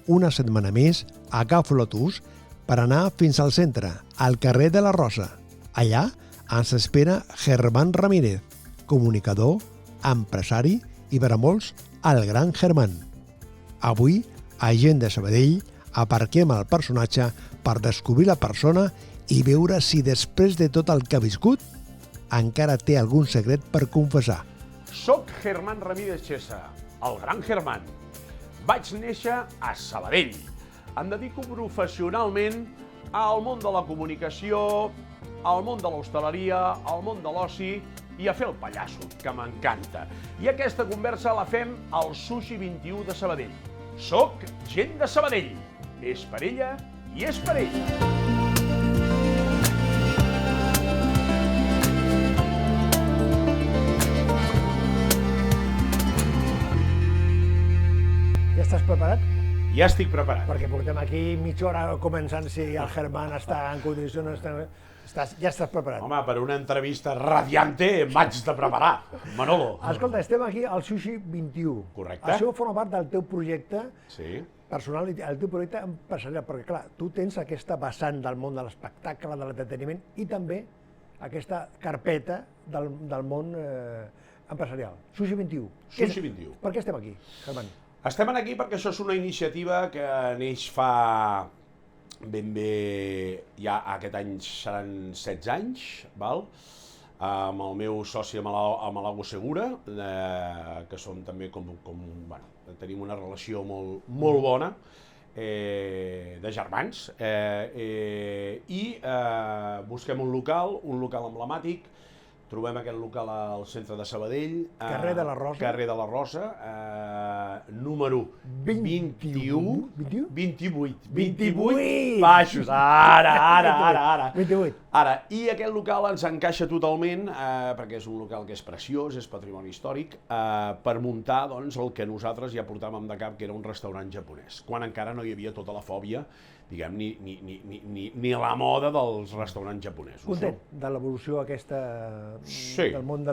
una setmana més agafo l'autobús per anar fins al centre, al carrer de la Rosa. Allà ens espera Germán Ramírez, comunicador, empresari i per a molts el gran Germán. Avui, a Gent de Sabadell, aparquem el personatge per descobrir la persona i veure si després de tot el que ha viscut encara té algun secret per confessar. Soc Germán Ramírez Chesa, el gran Germán. Vaig néixer a Sabadell. Em dedico professionalment al món de la comunicació, al món de l'hostaleria, al món de l'oci i a fer el pallasso, que m'encanta. I aquesta conversa la fem al Sushi 21 de Sabadell. Soc gent de Sabadell. És per ella i és per ell. Ja estàs preparat? Ja estic preparat. Perquè portem aquí mitja hora començant si el Germán està en condicions... Ja estàs preparat. Home, per una entrevista radiante m'haig de preparar, Manolo. Escolta, estem aquí al Sushi 21. Correcte. Això forma part del teu projecte personal i el teu projecte empresarial, perquè clar, tu tens aquesta vessant del món de l'espectacle, de l'entreteniment i també aquesta carpeta del món empresarial. Sushi 21. Sushi 21. Per què estem aquí, Germán? Estem aquí perquè això és una iniciativa que neix fa ben bé, ja aquest any seran 16 anys, val? Amb el meu soci Malago Segura, que som també bueno, tenim una relació molt bona, de germans, i busquem un local emblemàtic. Trobem aquest local al centre de Sabadell. Carrer de la Rosa. Carrer de la Rosa, número 21. 28. 28 baixos. Ara. 28. Ara, i aquest local ens encaixa totalment, perquè és un local que és preciós, és patrimoni històric, per muntar doncs, el que nosaltres ja portàvem de cap, que era un restaurant japonès, quan encara no hi havia tota la fòbia, diguem, ni la moda dels restaurants japonesos. Content de l'evolució aquesta del món de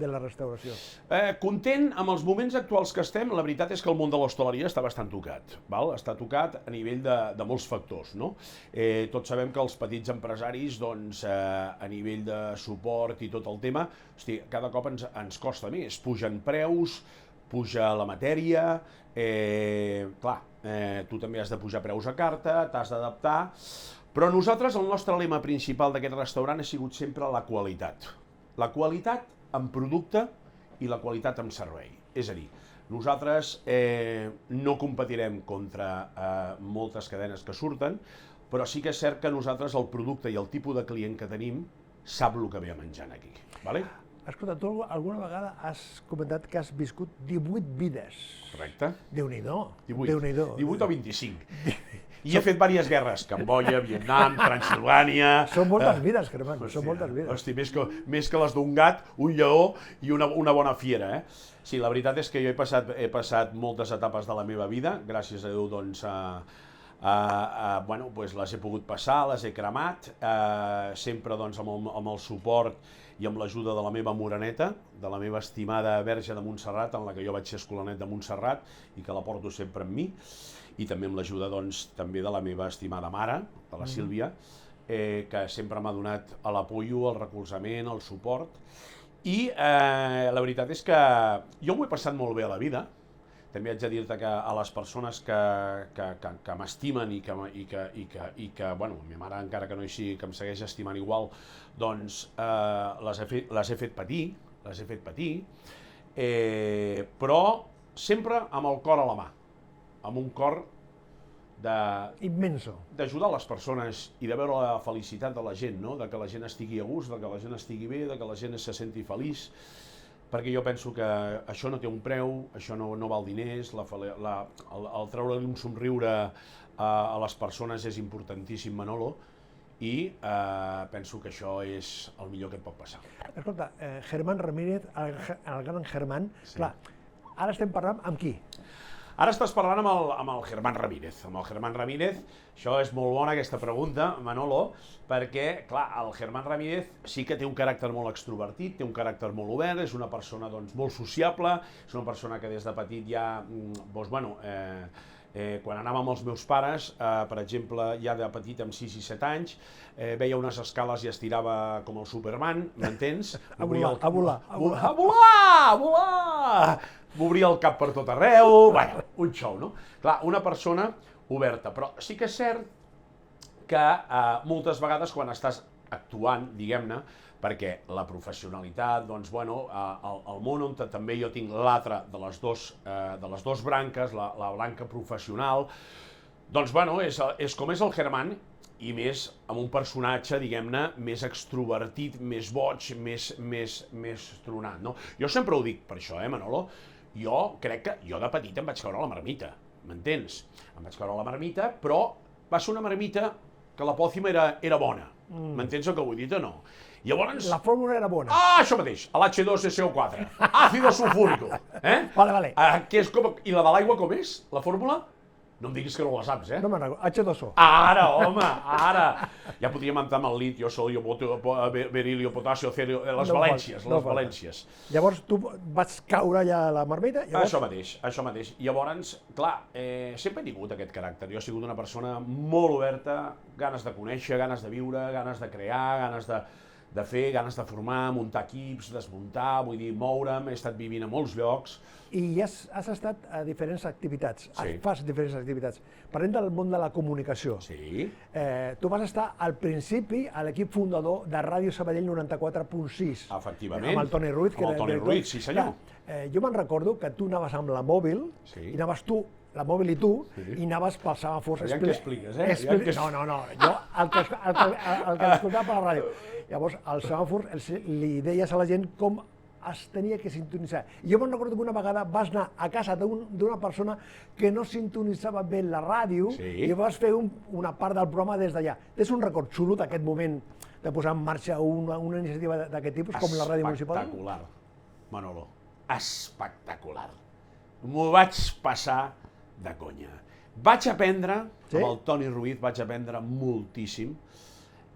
la restauració? Content amb els moments actuals que estem. La veritat és que el món de l'hostaleria està bastant tocat. Està tocat a nivell de molts factors. Tots sabem que els petits empresaris, a nivell de suport i tot el tema, cada cop ens costa més. Pugen preus, puja la matèria, clar, tu també has de pujar preus a carta, t'has d'adaptar, però nosaltres, el nostre lema principal d'aquest restaurant ha sigut sempre la qualitat. La qualitat en producte i la qualitat en servei. És a dir, nosaltres no competirem contra moltes cadenes que surten, però sí que és cert que nosaltres el producte i el tipus de client que tenim sap el que ve a menjar aquí. Escolta, tu alguna vegada has comentat que has viscut 18 vides. Correcte. Déu-n'hi-do. 18 o 25. I he fet diverses guerres, Camboya, Vietnam, Transilvània... Són moltes vides, Germán, són moltes vides. Hosti, més que les d'un gat, un lleó i una bona fiera, Sí, la veritat és que jo he passat moltes etapes de la meva vida, gràcies a Déu, doncs, les he pogut passar, les he cremat, sempre doncs amb el suport i amb l'ajuda de la meva moreneta, de la meva estimada Verge de Montserrat, en la que jo vaig ser escolanet de Montserrat i que la porto sempre amb mi, i també amb l'ajuda també de la meva estimada mare, de la Sílvia, que sempre m'ha donat l'apoyo, el recolzament, el suport, i la veritat és que jo m'ho he passat molt bé a la vida. També haig de dir-te que a les persones que m'estimen i que, bueno, la meva mare encara que no hi sigui, que em segueix estimant igual, doncs les he fet patir, però sempre amb el cor a la mà, amb un cor immenso, d'ajudar les persones i de veure la felicitat de la gent, de que la gent estigui a gust, de que la gent estigui bé, de que la gent se senti feliç, perquè jo penso que això no té un preu, això no val diners, el treure un somriure a les persones és importantíssim, Manolo, i penso que això és el millor que et pot passar. Escolta, Germán Ramírez, el gran Germán, clar, ara estem parlant amb qui? Ara estàs parlant amb el Germán Ramírez. Amb el Germán Ramírez, això és molt bona aquesta pregunta, Manolo, perquè, clar, el Germán Ramírez sí que té un caràcter molt extrovertit, té un caràcter molt obert, és una persona molt sociable, és una persona que des de petit ja, Quan anàvem amb els meus pares, per exemple, ja de petit, amb 6 i 7 anys, veia unes escales i estirava com el Superman, m'entens? A volar. A volar! M'obria el cap per tot arreu, vaja, un show, no? Clar, una persona oberta, però sí que és cert que moltes vegades quan estàs actuant, diguem-ne, perquè la professionalitat, doncs, bueno, el món on també jo tinc l'altre de les dos branques, la branca professional, doncs, bueno, és com és el Germán, i més amb un personatge, diguem-ne, més extrovertit, més boig, més tronat, no? Jo sempre ho dic per això, Manolo, jo crec que jo de petit em vaig caure a la marmita, m'entens? Em vaig caure a la marmita, però va ser una marmita que la pòcima era bona, m'entens el que vull dir o no? Llavors... La fórmula era bona. Això mateix, l'H2SO4, àcido sulfúrico. Vale. Que és com... I la de l'aigua com és, la fórmula? No em diguis que no la saps, No me'n recordo, H2O. Ara, home, ara! Ja podríem entrar amb el litio, sodio, berilio, potasio, cerio, les valències. Llavors tu vas caure ja a la marmita? Això mateix. Llavors, clar, sempre he tingut aquest caràcter. Jo he sigut una persona molt oberta, ganes de conèixer, ganes de viure, ganes de crear, ganes de fer, ganes de formar, muntar equips, desmuntar, vull dir, moure'm, he estat vivint a molts llocs. I has estat a diferents activitats, Sí. fas diferents activitats. Parlem del món de la comunicació. Sí. Tu vas estar al principi a l'equip fundador de Ràdio Sabadell 94.6. Efectivament. Amb el Toni Ruiz. Amb el Toni Ruiz, sí senyor. Jo me'n recordo que tu anaves amb la mòbil, Sí. i anaves tu, la mòbil i tu, i anaves pels semàfors. Aviam què expliques, No, jo el que escoltava per la ràdio. Llavors, al semàfor li deies a la gent com es tenia que sintonitzar. I jo me'n recordo que una vegada vas anar a casa d'una persona que no sintonitzava bé la ràdio, Sí. i vas fer una part del programa des d'allà. Tens un record xulo d'aquest moment de posar en marxa una iniciativa d'aquest tipus, com la ràdio municipal? Espectacular, Manolo. Espectacular. M'ho vaig passar de conya. Vaig aprendre, Sí? amb el Toni Ruiz, vaig aprendre moltíssim.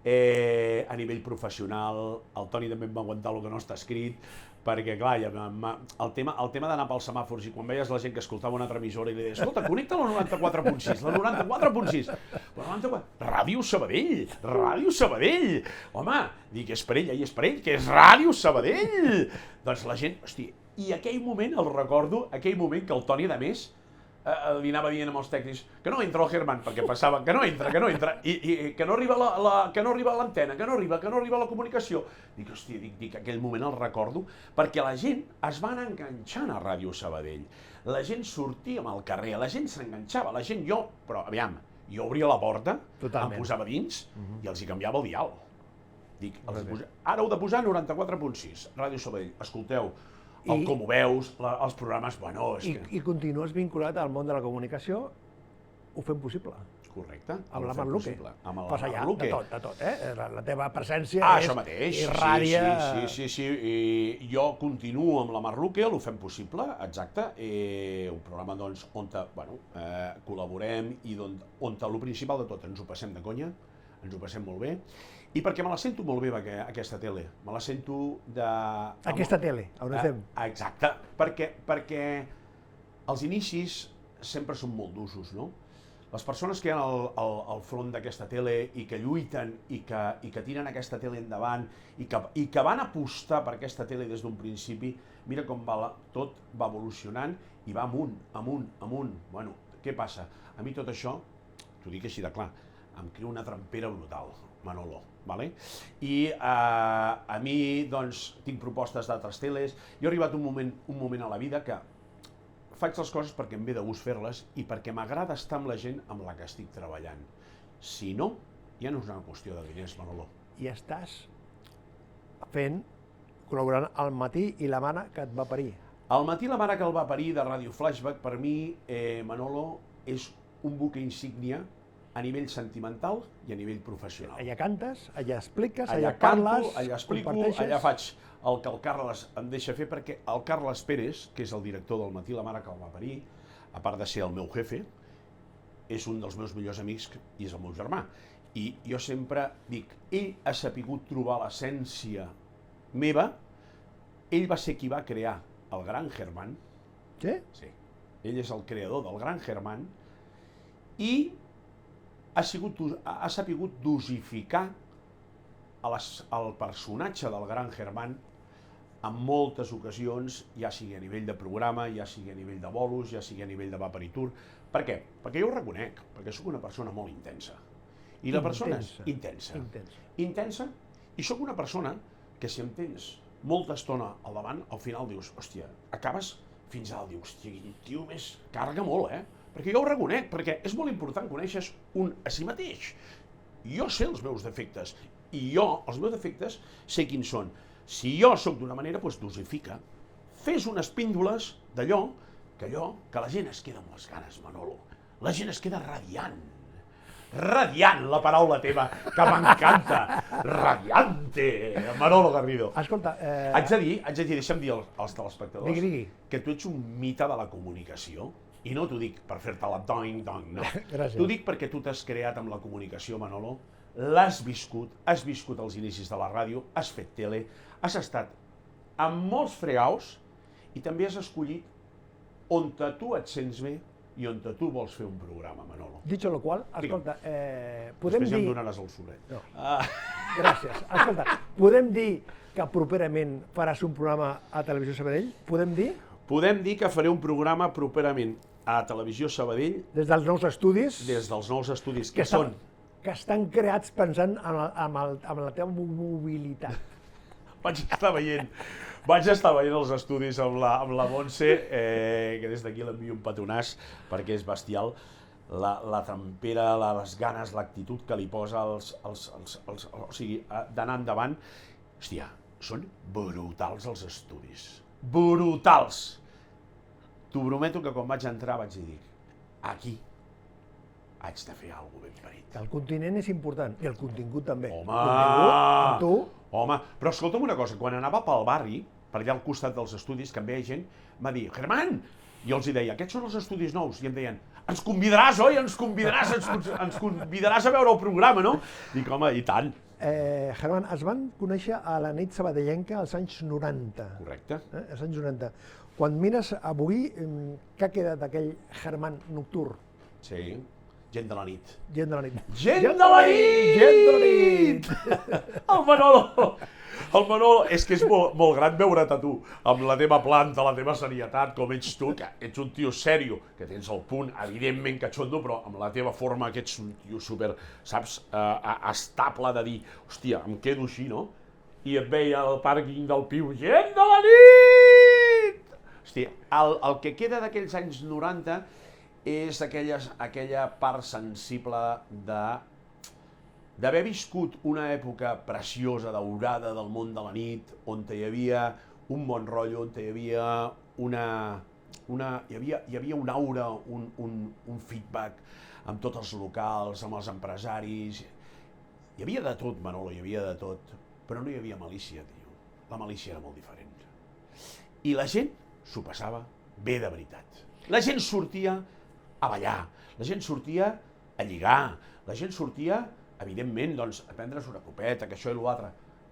A nivell professional, el Toni també em va aguantar el que no està escrit, perquè, clar, el tema d'anar pels semàfors i quan veies la gent que escoltava una altra emissora i li deies, escolta, connecta la 94.6, la 94.6. Ràdio Sabadell! Home, dic, és per ell, que és Ràdio Sabadell! Doncs la gent, hosti, i aquell moment el recordo, aquell moment que el Toni, a més, li anava dient amb els tècnics que no entra el Germán, perquè passava que no entra, i que no arriba l'antena, que no arriba la comunicació. Dic, hòstia, aquell moment el recordo, perquè la gent es va anar enganxant a Ràdio Sabadell. La gent sortia al carrer, la gent s'enganxava, però aviam, jo obria la porta, em posava dins i els hi canviava el dial. Dic, ara heu de posar 94.6, Ràdio Sabadell, escolteu, com ho veus, els programes, bueno, és que... I continues vinculat al món de la comunicació, ho fem possible. Correcte. Amb la Marluque. Pas allà, de tot, La teva presència és ràdia... Sí, i jo continuo amb la Marluque, ho fem possible, exacte, un programa doncs on col·laborem i on el principal de tot ens ho passem de conya, ens ho passem molt bé, i perquè me la sento molt bé aquesta tele, me la sento de... Aquesta tele, on estem? Exacte, perquè els inicis sempre són molt d'usos, no? Les persones que hi ha al front d'aquesta tele i que lluiten i que tiren aquesta tele endavant i que van apostar per aquesta tele des d'un principi, mira com tot va evolucionant i va amunt. Bueno, què passa? A mi tot això, t'ho dic així de clar, em crea una trampera brutal, Manolo. I a mi, doncs, tinc propostes d'altres teles. Jo he arribat un moment a la vida que faig les coses perquè em ve de gust fer-les i perquè m'agrada estar amb la gent amb la que estic treballant. Si no, ja no és una qüestió de diners, Manolo. I estàs col·laborant al Matí i la mare que et va parir. El Matí i la mare que el va parir de Ràdio Flashback, per mi, Manolo, és un buque insígnia a nivell sentimental i a nivell professional. Allà cantes, allà expliques, allà parles, canto, allà explico, allà faig el que el Carles em deixa fer, perquè el Carles Pérez, que és el director del Matí, la mare que el va parir, a part de ser el meu jefe, és un dels meus millors amics i és el meu germà. I jo sempre dic, ell ha sapigut trobar l'essència meva, ell va ser qui va crear el Gran Germán. Sí? Sí. Ell és el creador del Gran Germán i ha sapigut dosificar el personatge del gran Germán en moltes ocasions, ja sigui a nivell de programa, ja sigui a nivell de bolos, ja sigui a nivell de vaporitur. Per què? Perquè jo ho reconec, perquè sóc una persona molt intensa. I la persona és intensa. Intensa, i sóc una persona que si em tens molta estona al davant, al final dius, hòstia, acabes fins al dius, hòstia, quin tio més carga molt, Perquè jo ho reconec, perquè és molt important conèixer un a si mateix. Jo sé els meus defectes, i jo, els meus defectes, sé quins són. Si jo sóc d'una manera, doncs dosifica. Fes unes píndoles d'allò que la gent es queda amb les ganes, Manolo. La gent es queda radiant. Radiant, la paraula teva, que m'encanta. Radiante, Manolo Garrido. Escolta... Haig de dir, deixa'm dir als telespectadors, digui. Que tu ets un mite de la comunicació, i no t'ho dic per fer-te la doing-dong, no. Gràcies. T'ho dic perquè tu t'has creat amb la comunicació, Manolo, l'has viscut els inicis de la ràdio, has fet tele, has estat amb molts fregaus i també has escollit on tu et sents bé i on tu vols fer un programa, Manolo. Dicho lo cual, escolta, podem dir... Després ja em donaràs el solet. No. Gràcies. Escolta, podem dir que properament faràs un programa a Televisió Sabadell? Podem dir? Podem dir que faré un programa properament a Televisió Sabadell. Des dels nous estudis? Des dels nous estudis, que són... Que estan creats pensant en la teva mobilitat. Vaig estar veient els estudis amb la Montse, que des d'aquí l'envio un petonàs, perquè és bestial, la tempera, les ganes, l'actitud que li posa o sigui, d'anar endavant. Hòstia, són brutals els estudis. Brutals! T'ho prometo que quan vaig entrar vaig dir, aquí haig de fer alguna cosa ben parit. El continent és important, i el contingut també. Home! Amb tu? Home, però escolta'm una cosa, quan anava pel barri, per allà al costat dels estudis, que em veia gent, m'ha dit, Germán! Jo els deia, aquests són els estudis nous, i em deien, ens convidaràs, oi? Ens convidaràs a veure el programa, no? Dic, home, i tant. Germán, es van conèixer a la nit sabadellenca als anys 90. Correcte. Als anys 90. Quan mires avui, què ha quedat d'aquell Germán nocturn? Sí, gent de la nit. Gent de la nit. Gent de la nit! Gent de la nit! El Manolo, és que és molt gran veure't a tu, amb la teva planta, la teva serietat, com ets tu, que ets un tio sèrio, que tens el punt, evidentment catxondo, però amb la teva forma que ets un tio super, saps, estable de dir, hòstia, em quedo així, no? I et veia al pàrquing del Piu, gent de la nit! Hòstia, el que queda d'aquells anys 90 és aquella part sensible d'haver viscut una època preciosa, daurada del món de la nit, on hi havia un bon rotllo, on hi havia hi havia una aura, un feedback amb tots els locals, amb els empresaris. Hi havia de tot, Manolo, hi havia de tot, però no hi havia malícia, tio. La malícia era molt diferent. I la gent s'ho passava bé de veritat. La gent sortia a ballar, la gent sortia a lligar, la gent sortia, evidentment, doncs, a prendre's una copeta, que això i l'altre,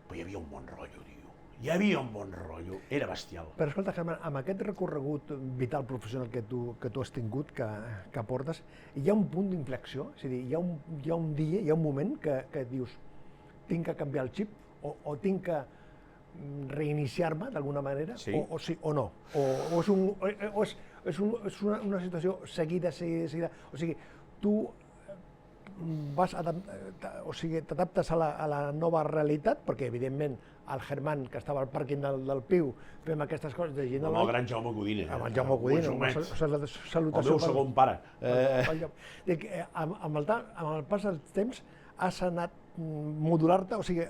però hi havia un bon rotllo, tio. Hi havia un bon rotllo, era bestial. Però escolta, Germán, amb aquest recorregut vital professional que tu has tingut, que portes, hi ha un punt d'inflexió? És a dir, hi ha un dia, hi ha un moment que dius, tinc que canviar el xip, o tinc que reiniciar-me d'alguna manera, sí. o no? O és una situació seguida, o sigui, tu t'adaptes a la nova realitat, perquè evidentment el Germán, que estava al pàrquing del Piu, fem aquestes coses de gent... Amb el gran Jaume Codina. Amb el Jaume Codina, una salutació... El meu segon pare. Amb el pas del temps has anat modular-te, o sigui,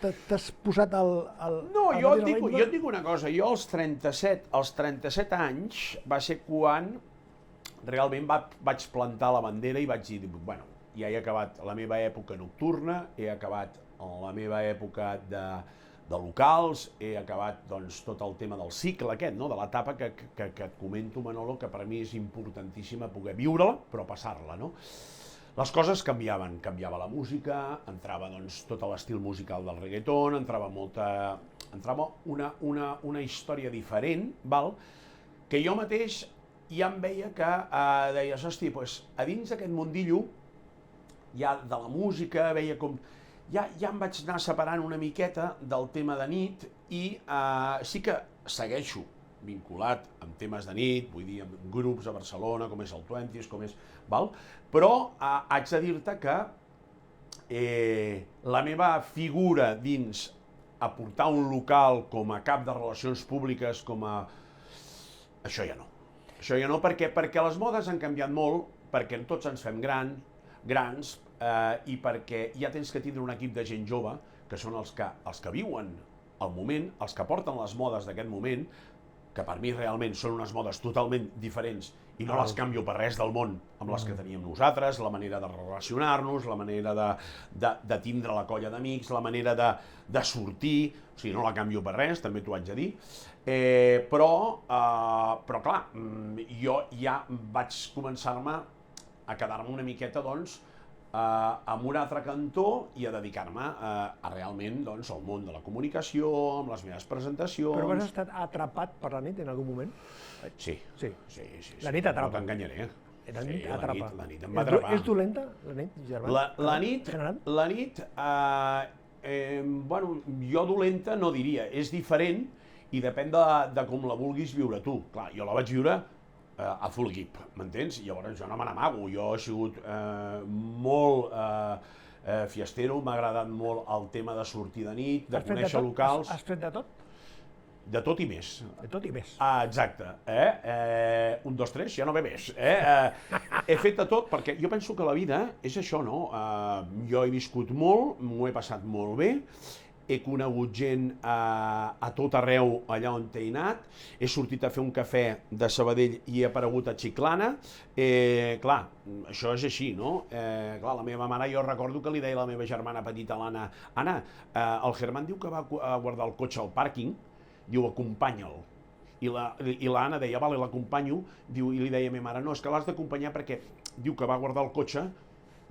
t'has posat No, jo et dic una cosa, jo als 37 anys va ser quan realment vaig plantar la bandera i vaig dir, bueno, ja he acabat la meva època nocturna, he acabat la meva època de locals, he acabat doncs, tot el tema del cicle aquest, no? De l'etapa que et comento, Manolo, que per mi és importantíssima poder viure-la, però passar-la, no? Les coses canviaven, canviava la música, entrava doncs, tot l'estil musical del reggaeton, entrava una història diferent, val? Que jo mateix ja em veia que deies, hosti, doncs, a dins d'aquest mundillo, ja de la música, veia com... Ja em vaig anar separant una miqueta del tema de nit i sí que segueixo vinculat amb temes de nit, vull dir, amb grups a Barcelona, com és el Twenties, com és... Val? Però haig de dir-te que la meva figura dins aportar un local com a cap de relacions públiques, com a... Això ja no. Això ja no, perquè les modes han canviat molt, perquè tots ens fem grans, i perquè ja tens que tindre un equip de gent jove, que són els que viuen el moment, els que porten les modes d'aquest moment, que per mi realment són unes modes totalment diferents i no les canvio per res del món amb les que teníem nosaltres, la manera de relacionar-nos, la manera de tindre la colla d'amics, la manera de sortir, o sigui, no la canvio per res, també t'ho haig de dir, però clar, jo ja vaig començar-me a quedar-me una miqueta, doncs, amb un altre cantó i a dedicar-me a realment al món de la comunicació, amb les meves presentacions... Però has estat atrapat per la nit en algun moment? Sí. La nit atrapa. No t'enganyaré. La nit atrapa. La nit em va atrapar. És dolenta, la nit, Germán? La nit, bueno, jo dolenta no diria, és diferent i depèn de com la vulguis viure tu. Clar, jo la vaig viure a full guip, m'entens? Llavors jo no me n'amago, jo he sigut molt fiestero, m'ha agradat molt el tema de sortir de nit, de conèixer locals... Has fet de tot? De tot i més. De tot i més. Exacte. 1, 2, 3, ja no ve més. He fet de tot, perquè jo penso que la vida és això, no? Jo he viscut molt, m'ho he passat molt bé, he conegut gent a tot arreu allà on he anat, he sortit a fer un cafè de Sabadell i he aparegut a Chiclana, clar, això és així, no? Clar, la meva mare, jo recordo que li deia a la meva germana petita, l'Anna, Anna, el Germán diu que va a guardar el cotxe al pàrquing, diu, acompanya'l. I l'Anna deia, vale, l'acompanyo, diu, i li deia a la meva mare, no, és que l'has d'acompanyar perquè diu que va guardar el cotxe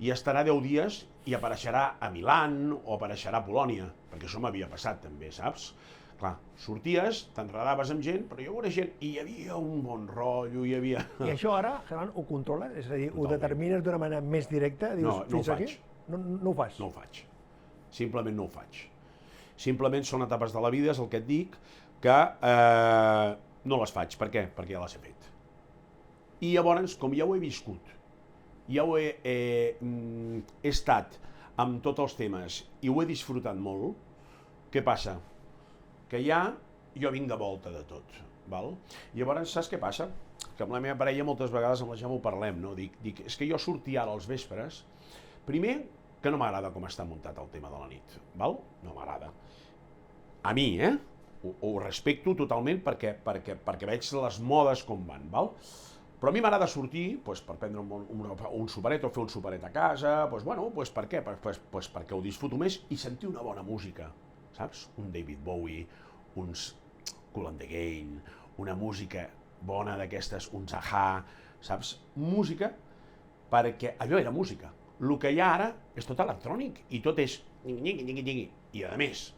i estarà 10 dies i apareixerà a Milan o apareixerà a Polònia, perquè això m'havia passat també, saps? Clar, sorties, t'enredaves amb gent, però jo veure gent, i hi havia un bon rotllo, hi havia... I això ara, Germán, ho controles? És a dir, ho determines d'una manera més directa? Dius, no ho faig. No ho fas? No ho faig. Simplement no ho faig. Simplement són etapes de la vida, és el que et dic, que no les faig. Per què? Perquè ja les he fet. I llavors, com ja ho he viscut, ja ho he estat amb tots els temes i ho he disfrutat molt, què passa? Que ja jo vinc de volta de tot. Val? Llavors, saps què passa? Que amb la meva parella moltes vegades amb la Gemma ho parlem, no? Dic, és que jo sortir ara als vespres, primer, que no m'agrada com està muntat el tema de la nit, val? No m'agrada. A mi, ho respecto totalment perquè veig les modes com van, val? Però a mi m'agrada sortir per prendre un superet o fer un superet a casa, per què? Perquè ho disfruto més i sentir una bona música, saps? Un David Bowie, uns Kool and the Gang, una música bona d'aquestes, un Zaha, saps? Música, perquè allò era música. El que hi ha ara és tot electrònic i tot és nyingui. I a més,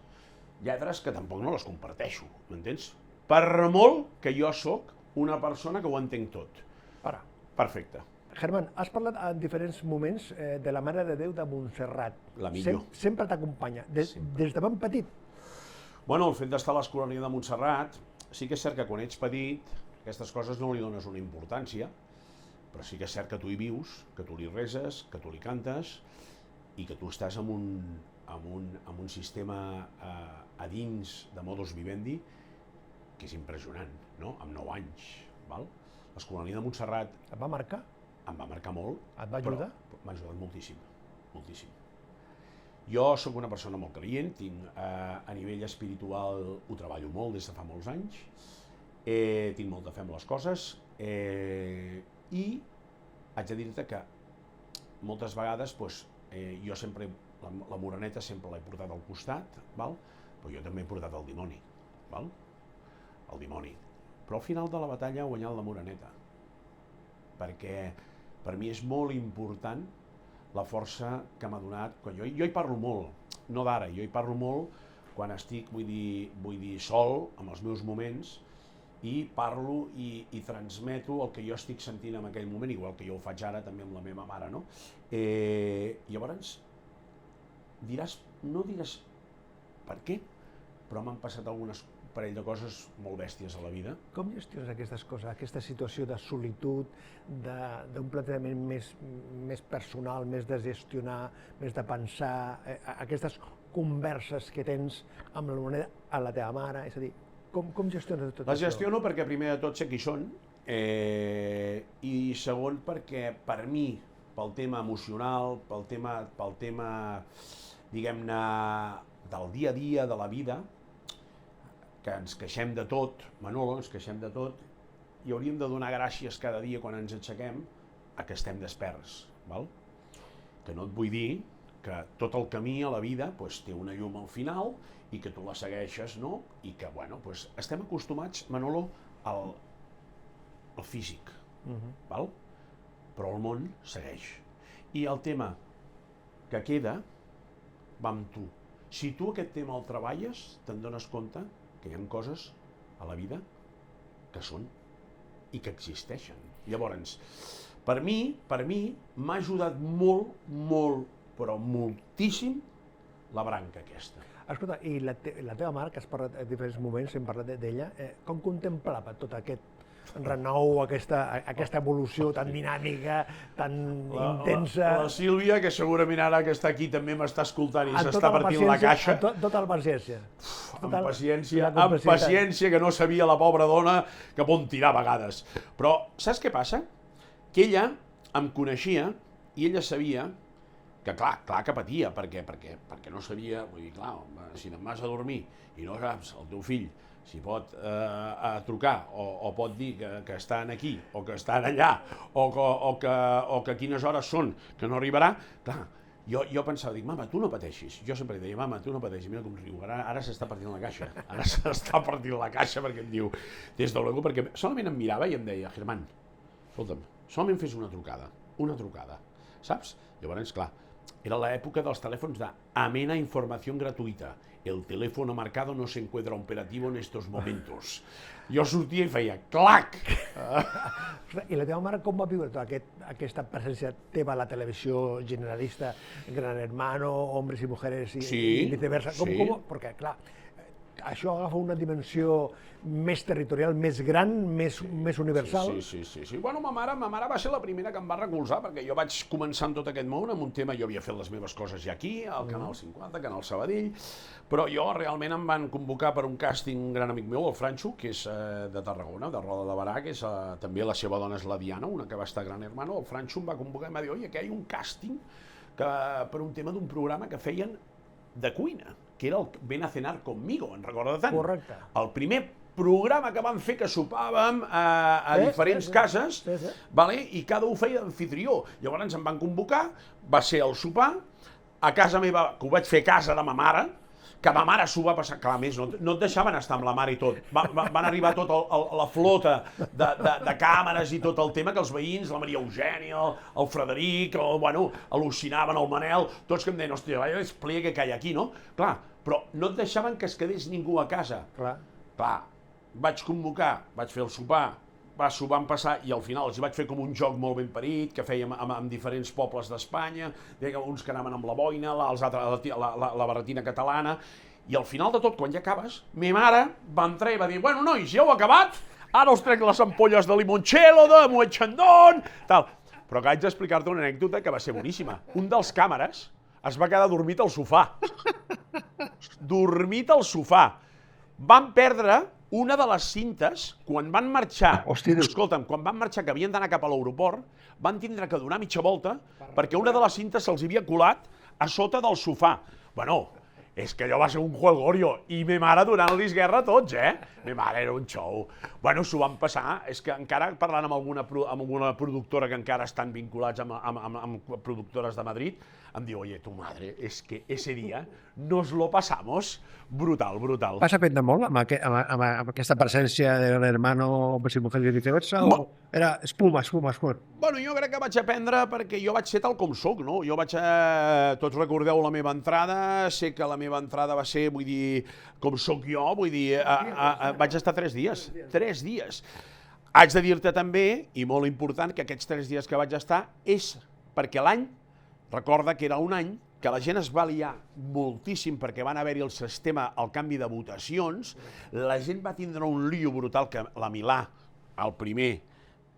lletres que tampoc no les comparteixo, m'entens? Per molt que jo sóc una persona que ho entenc tot. Perfecte. Germán, has parlat en diferents moments de la Mare de Déu de Montserrat. La millor. Sempre t'acompanya, des de ben petit. Bueno, el fet d'estar a l'Escolania de Montserrat, sí que és cert que quan ets petit, aquestes coses no li dones una importància, però sí que és cert que tu hi vius, que tu li reses, que tu li cantes i que tu estàs amb un sistema a dins de modus vivendi que és impressionant, no? Amb 9 anys, val? L'Escolania de Montserrat... Et va marcar? Em va marcar molt. Et va ajudar? M'ha ajudat moltíssim, moltíssim. Jo sóc una persona molt creient, a nivell espiritual ho treballo molt des de fa molts anys, tinc molta fe en les coses i haig de dir-te que moltes vegades jo sempre, la moreneta sempre l'he portat al costat, val? Però jo també he portat el dimoni, val? El dimoni. Però al final de la batalla ha guanyat la moreneta, perquè per mi és molt important la força que m'ha donat. Jo hi parlo molt, no d'ara, jo hi parlo molt quan estic, vull dir, sol, amb els meus moments, i parlo i transmeto el que jo estic sentint en aquell moment, igual que jo ho faig ara també amb la meva mare, no? Llavors, no diràs per què, però m'han passat algunes parell de coses molt bèsties a la vida. Com gestiones aquestes coses, aquesta situació de solitud, d'un plantejament més personal, més de gestionar, més de pensar, aquestes converses que tens amb la teva mare, és a dir, com gestiones tot això? Les gestiono perquè primer de tot sé qui són i segon perquè per mi, pel tema emocional, pel tema diguem-ne del dia a dia, de la vida, que ens queixem de tot, Manolo, ens queixem de tot, i hauríem de donar gràcies cada dia quan ens aixequem a que estem desperts, val? Que no et vull dir que tot el camí a la vida té una llum al final i que tu la segueixes, no? I que, bueno, estem acostumats, Manolo, al físic, val? Però el món segueix. I el tema que queda va amb tu. Si tu aquest tema el treballes, te'n dones compte que hi ha coses a la vida que són i que existeixen. Llavors, per mi m'ha ajudat molt, però moltíssim la branca aquesta. Escolta, i la teva mare, que has parlat en diferents moments, hem parlat d'ella, com contemplava tot aquest renou, aquesta evolució tan dinàmica, tan intensa? La Sílvia, que segurament ara que està aquí també m'està escoltant i s'està partint la caixa. Tota la paciència. Amb paciència, que no sabia la pobra dona cap on tirar a vegades. Però saps què passa? Que ella em coneixia i ella sabia que clar que patia, perquè no sabia, vull dir, clar, si te'n vas a dormir i no saps el teu fill si pot trucar o pot dir que estan aquí o que estan allà o que quines hores són, que no arribarà, clar, jo pensava, dic, mama, tu no pateixis. Jo sempre deia, mama, tu no pateixis, mira com riu, ara s'està partint la caixa, perquè em diu, des de luego, perquè solament em mirava i em deia, Germán, escolta'm, solament fes una trucada, saps? Llavors, clar, era l'època dels telèfons d'amena informació gratuïta. El teléfono marcado no se encuentra operativo en estos momentos. Jo sortia i feia clac! I la teva mare com va viure tota aquesta presència teva a la televisió generalista, Gran Hermano, Hombres y Mujeres i viceversa? Perquè, clar, això agafa una dimensió més territorial, més gran, més universal. Sí. Bueno, ma mare va ser la primera que em va recolzar, perquè jo vaig començar en tot aquest món amb un tema, jo havia fet les meves coses ja aquí, al Canal 50, Canal Sabadell, però jo realment em van convocar per un càsting un gran amic meu, el Franxo, que és de Tarragona, de Roda de Barà, que és també la seva dona és la Diana, una que va estar a Gran Hermano. El Franxo em va convocar i em va dir, oye, que hi ha un càsting per un tema d'un programa que feien de cuina, que era el Ven a cenar conmigo, en recordo tant? Correcte. El primer programa que vam fer, que sopàvem a diferents cases, i cada un feia d'amfitrió. Llavors em van convocar, va ser el sopar, a casa meva, que ho vaig fer a casa de ma mare, que ma mare s'ho va passar, clar, a més, no et deixaven estar amb la mare i tot, van arribar tota la flota de càmeres i tot el tema, que els veïns, la Maria Eugènia, el Frederic, al·lucinaven, el Manel, tots que em deien, hòstia, vaya despliegue que hi ha aquí, no? Clar, però no et deixaven que es quedés ningú a casa. Clar, vaig convocar, vaig fer el sopar, s'ho van passar i al final els vaig fer com un joc molt ben parit, que fèiem amb diferents pobles d'Espanya, uns que anaven amb la boina, els altres la barretina catalana, i al final de tot, quan ja acabes, ma mare va entrar i va dir, bueno, nois, ja heu acabat, ara us trec les ampolles de limoncello, de Moet Chandon, tal. Però que haig d'explicar-te una anècdota que va ser boníssima. Un dels càmeres es va quedar dormit al sofà. Dormit al sofà. Van perdre una de les cintes, quan van marxar, escolta'm, quan van marxar, que havien d'anar cap a l'aeroport, van tindre que donar mitja volta perquè una de les cintes se'ls havia colat a sota del sofà. Bueno, és que allò va ser un jolgorio, i ma mare donant-los guerra a tots, Ma mare era un xou. Bueno, s'ho van passar, és que encara parlant amb alguna productora que encara estan vinculats amb productores de Madrid, em diu, oye, tu madre, es que ese día nos lo pasamos brutal. Vas aprendre molt amb aquesta presència de Gran Hermano, Hombres y Mujeres i viceversa, o era espuma? Bueno, jo crec que vaig aprendre perquè jo vaig ser tal com soc, no? Tots recordeu la meva entrada, sé que la meva entrada va ser, vull dir, com sóc jo, vull dir, vaig estar 3 dies. 3 dies. Haig de dir-te també, i molt important, que aquests 3 dies que vaig estar és perquè l'any, recorda que era un any que la gent es va liar moltíssim perquè van haver-hi el sistema, el canvi de votacions, la gent va tindre un lío brutal que la Milà, el primer,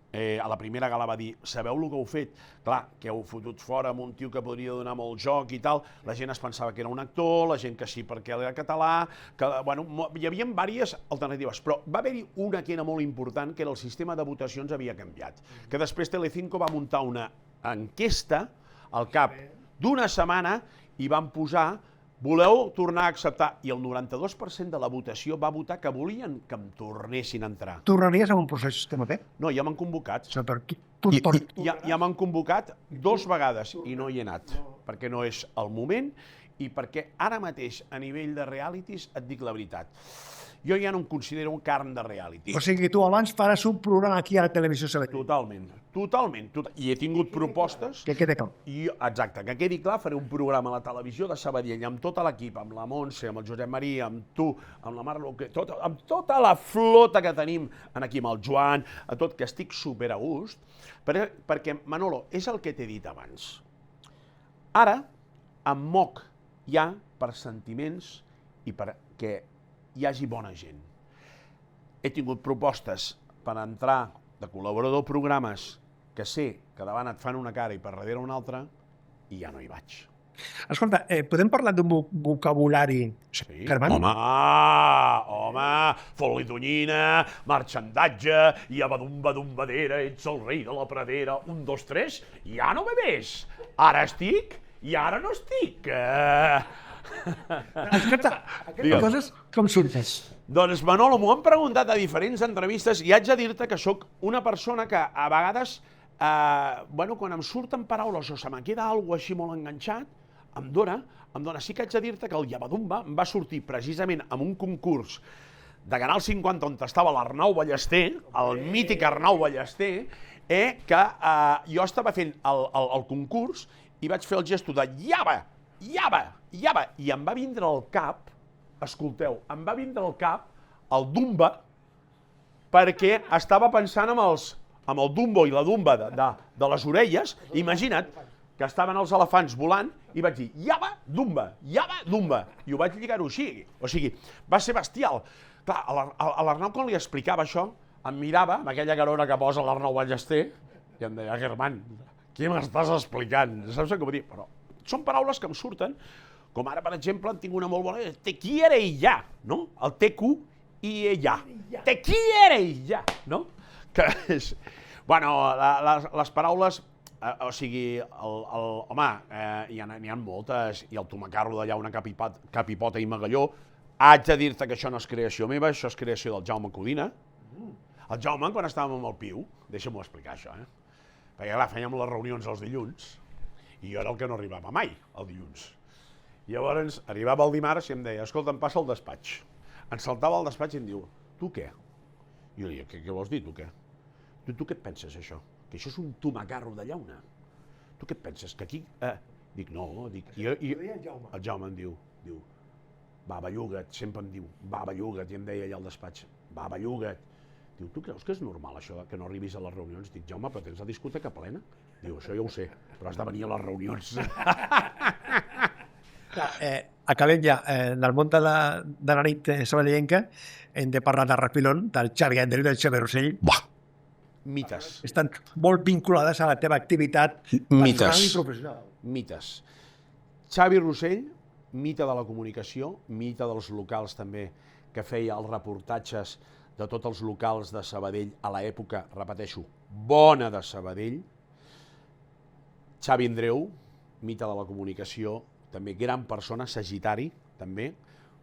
a la primera gala va dir, sabeu el que heu fet? Clar, que heu fotut fora amb un tio que podria donar molt joc i tal, la gent es pensava que era un actor, la gent que sí perquè era català, que, bueno, hi havia diverses alternatives, però va haver-hi una que era molt important, que era el sistema de votacions havia canviat, que després Telecinco va muntar una enquesta al cap d'una setmana i van posar voleu tornar a acceptar? I el 92% de la votació va votar que volien que em tornessin a entrar. Tornaries a un procés sistema P? No, ja m'han convocat. Per qui? Ja m'han convocat 2 vegades i no hi he anat, perquè no és el moment i perquè ara mateix, a nivell de realities, et dic la veritat, jo ja no em considero un carn de reality. O sigui, tu abans faràs un programa aquí a la televisió Sabadell. Totalment. I he tingut propostes... Que quede clar. Exacte, que quedi clar, faré un programa a la televisió de Sabadell amb tot l'equip, amb la Montse, amb el Josep Maria, amb tu, amb la Marlo, amb tota la flota que tenim aquí, amb el Joan, que estic super a gust, perquè, Manolo, és el que t'he dit abans. Ara em moc ja per sentiments i perquè hi hagi bona gent. He tingut propostes per entrar de col·laborador a programes que sé que davant et fan una cara i per darrere una altra i ja no hi vaig. Escolta, podem parlar d'un vocabulari, Sí. Germán? Home, fot-li tonyina, marxandatge, i abadum-badum-badera, ets el rei de la pradera, 1, 2, 3, ja no ve més. Ara estic i ara no estic. Escolta, aquestes coses com surten? Doncs, Manolo, m'ho han preguntat a diferents entrevistes i haig de dir-te que sóc una persona que a vegades, quan em surten paraules o se me queda alguna cosa així molt enganxat, em dona. Sí que haig de dir-te que el Yabadumba em va sortir precisament en un concurs de Canal 50 on estava l'Arnau Ballester, el mític Arnau Ballester, que jo estava fent el concurs i vaig fer el gesto de Yaba, i em va vindre al cap, escolteu, em va vindre al cap el Dumba perquè estava pensant amb el Dumbo i la Dumba de les orelles, imagina't que estaven els elefants volant i vaig dir Yaba, Dumba, i ho vaig lligar-ho així, o sigui, va ser bestial. Clar, a l'Arnau quan li explicava això, em mirava amb aquella carona que posa l'Arnau Ballester i em deia, Germán, què m'estàs explicant? Saps què vull dir? Però són paraules que em surten, com ara, per exemple, en tinc una molt bona, te quiere y ya, no? El TQ i ya. Te quiere y ya, no? Que és... Bueno, les paraules, o sigui, home, n'hi ha moltes, i el tomacarro d'allà, una capipota i magalló, haig de dir-te que això no és creació meva, això és creació del Jaume Codina. El Jaume, quan estàvem amb el Piu, deixa'm-ho explicar, això, perquè, clar, fèiem les reunions els dilluns, i jo era el que no arribava mai, el dilluns. Llavors, arribava el dimarts i em deia, escolta, em passa al despatx. Em saltava al despatx i em diu, tu què? I jo deia, què vols dir, tu què? Tu què et penses, això? Que això és un tomacarro de llauna. Tu què et penses, que aquí... Dic, no, dic... El Jaume em diu, va, belluga't, sempre em diu, va, belluga't, i em deia allà al despatx, va, belluga't. Diu, tu creus que és normal això, que no arribis a les reunions? Dic, Jaume, però tens la discoteca plena? Diu, això ja ho sé, però has de venir a les reunions. Acabem ja del món de la nit sabadellenca, hem de parlar de refilón, del Xavi Andreu i del Xavi Rossell. Mites. Estan molt vinculades a la teva activitat personal i professional. Mites. Xavi Rossell, mite de la comunicació, mite dels locals també, que feia els reportatges de tots els locals de Sabadell a l'època, repeteixo, bona de Sabadell. Xavi Andreu, mite de la comunicació, també gran persona, sagitari, també,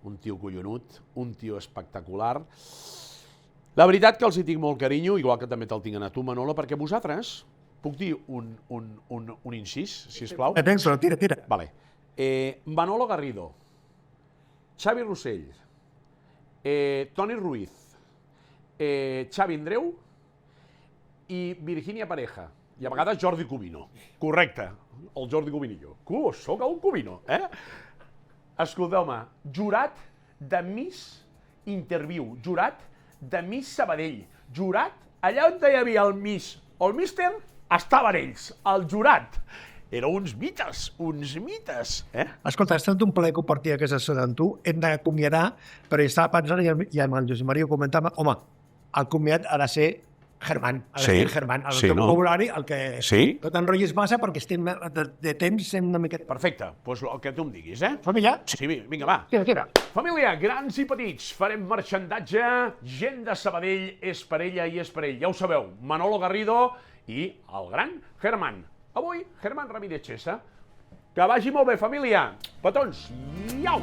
un tio collonut, un tio espectacular. La veritat que els hi tinc molt carinyo, igual que també te'l tinc a tu, Manolo, perquè vosaltres, puc dir un incís, sisplau? Tens, però tira. Vale. Manolo Garrido, Xavi Rossell, Toni Ruiz, Xavi Andreu i Virginia Pareja. I a vegades Jordi Cubino. Correcte, el Jordi Cubinillo. Soc el Cubino, escolteu-me, jurat de Miss Interview, jurat de Miss Sabadell, jurat allà on hi havia el Miss o el Míster, estaven ells, el jurat. Eren uns mites, Escolta, ha estat un plaer compartir aquesta estona amb tu. Hem d'acomiadar, però estava pensant, i amb el Josep Maria ho comentava, home, el comiat ha de ser Germán, el teu vocabulari, el que no t'enrotllis massa perquè estem de temps, estem una miqueta... Perfecte, doncs el que tu em diguis, Família? Sí, vinga, va. Tira. Família, grans i petits, farem marxandatge, gent de Sabadell és per ella i és per ell. Ja ho sabeu, Manolo Garrido i el gran Germán. Avui, Germán Ramírez Chesa. Que vagi molt bé, família. Petons, iau!